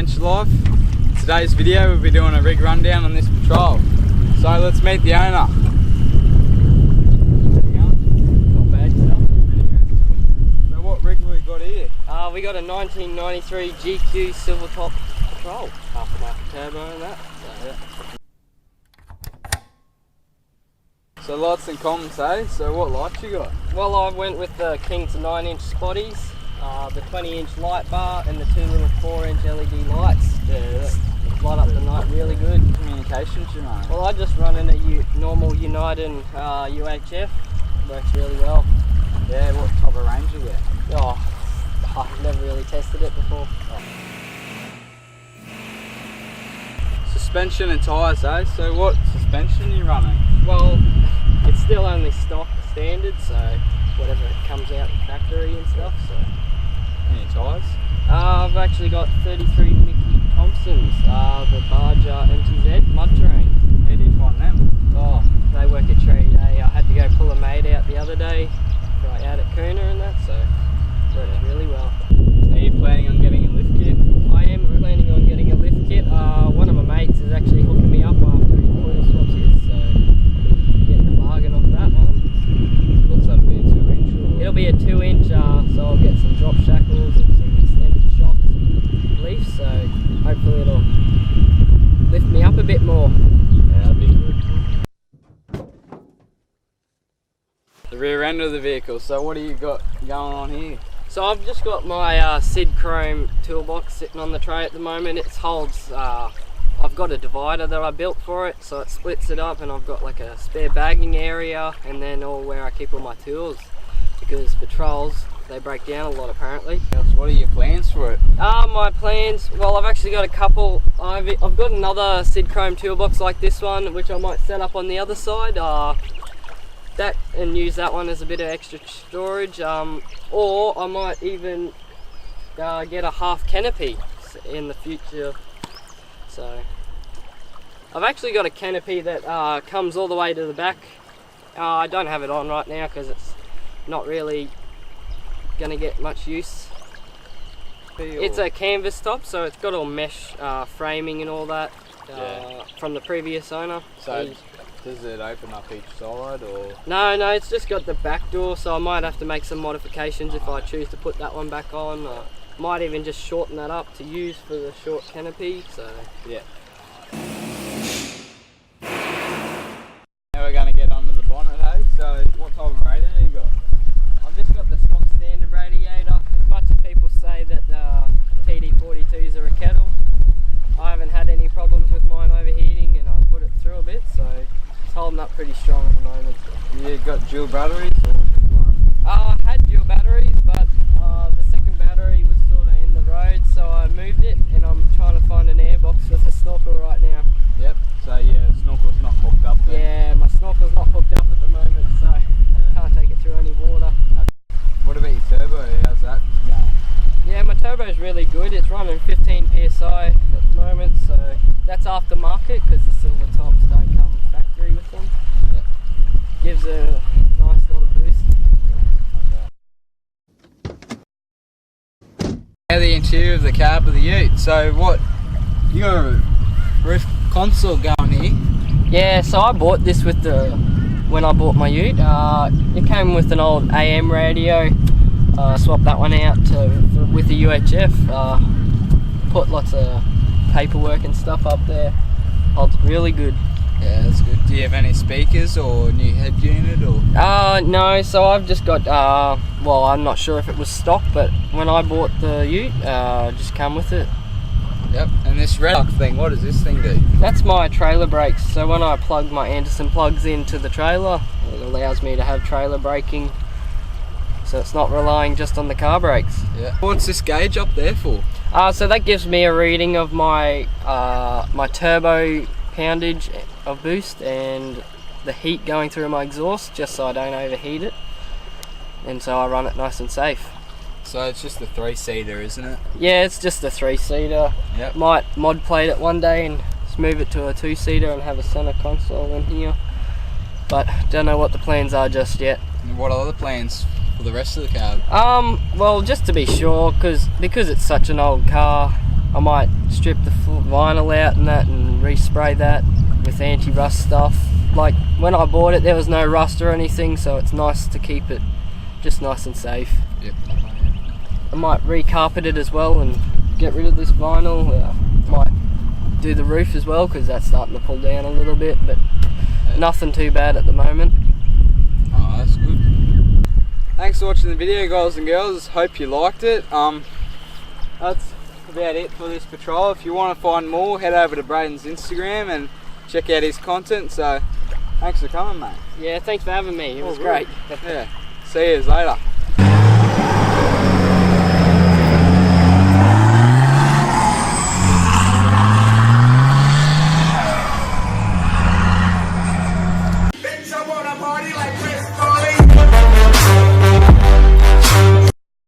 Adventure Life. Today's video we'll be doing a rig rundown on this patrol. So let's meet the owner. Not bad stuff. So what rig have we got here? We got a 1993 GQ silver top patrol. Aftermarket turbo and that. So lights and comms, eh? So what lights you got? Well, I went with the King's 9-inch spotties, the 20-inch light bar and the two little 4-inch LED lights. Yeah, light up the night really good. Communications, you know. Well, I just run in a normal United UHF. Works really well. Yeah, what type of range you get? Oh, I've never really tested it before. Suspension and tyres, eh? So what suspension are you running? Well, it's still only stock standard, so whatever comes out in factory and stuff. So. Any tyres? I've actually got 33 Mickey Thompsons, the Barger MTZ mud terrain. How do you find them? Oh, they work at TD42. I had to go pull a mate out the other day, right out at Cooner and that, so works really well. Are you planning on getting a lift kit? I am planning on getting a lift kit. One of my mates is actually hooking me up after he coil swaps his, so getting a bargain off that one. What's that, be a 2-inch or? It'll be a 2-inch, so I'll get some drop shackles and some extended shocks and leafs, so hopefully it'll lift me up a bit more. Yeah, that'd be good. The rear end of the vehicle, so what do you got going on here? So I've just got my Sid Chrome toolbox sitting on the tray at the moment. It holds, I've got a divider that I built for it, so it splits it up, and I've got like a spare bagging area and then all where I keep all my tools, because patrols, they break down a lot apparently. What are your plans for it? My plans, well, I've actually got a couple. I've got another Sid Chrome toolbox like this one, which I might set up on the other side. That and use that one as a bit of extra storage, or I might even get a half canopy in the future. So I've actually got a canopy that comes all the way to the back. I don't have it on right now because it's not really going to get much use. It's a canvas top, so it's got all mesh framing and all that from the previous owner. So does it open up each side or? No, it's just got the back door, so I might have to make some modifications if I choose to put that one back on. Might even just shorten that up to use for the short canopy. So yeah. Now we're going to get under the bonnet, hey? So what type of radiator you got? I've just got the stock standard radiator. As much as people say that TD42s are a kettle, I haven't had any problems with mine overheating, and I've put it through a bit, so it's holding up pretty strong at the moment. You got dual batteries? I had dual batteries, but the second battery was sort of in the road, so I moved it, and I'm trying to find an airbox with a snorkel right now. Yep, so yeah, snorkel's not hooked up then. Yeah, my snorkel's not hooked up at the moment, so I can't take it through any water. What about your turbo? How's that going? Yeah, my turbo's really good. It's running 15 PSI at the moment, so that's aftermarket because the silver tops don't come factory with them. Yep. Gives a nice little boost. Now the interior of the cab of the ute. So what, you got a roof console going here? Yeah, so I bought this with when I bought my ute. It came with an old AM radio. Swapped that one out with the UHF. Put lots of paperwork and stuff up there. Holds really good. Yeah, that's good. Do you have any speakers or new head unit or? No, so I've just got, well, I'm not sure if it was stock, but when I bought the ute, just come with it. Yep, and this red thing, what does this thing do? That's my trailer brakes. So when I plug my Anderson plugs into the trailer, it allows me to have trailer braking. So it's not relying just on the car brakes. Yeah. What's this gauge up there for? So that gives me a reading of my my turbo poundage of boost and the heat going through my exhaust, just so I don't overheat it. And so I run it nice and safe. So it's just a 3-seater, isn't it? Yeah, it's just a 3-seater. Yep. Might mod plate it one day and just move it to a 2-seater and have a center console in here. But don't know what the plans are just yet. And what are the plans for the rest of the cab? Well, just to be sure, because it's such an old car, I might strip the vinyl out and that and respray that with anti-rust stuff. Like when I bought it there was no rust or anything, so it's nice to keep it just nice and safe. Yep. I might recarpet it as well and get rid of this vinyl. Might do the roof as well because that's starting to pull down a little bit, but nothing too bad at the moment. Oh, that's good. Thanks for watching the video, guys and girls. Hope you liked it. That's about it for this patrol. If you want to find more, head over to Braydens' Instagram and check out his content. So thanks for coming, mate. Yeah, thanks for having me. It was great. Yeah. See you later.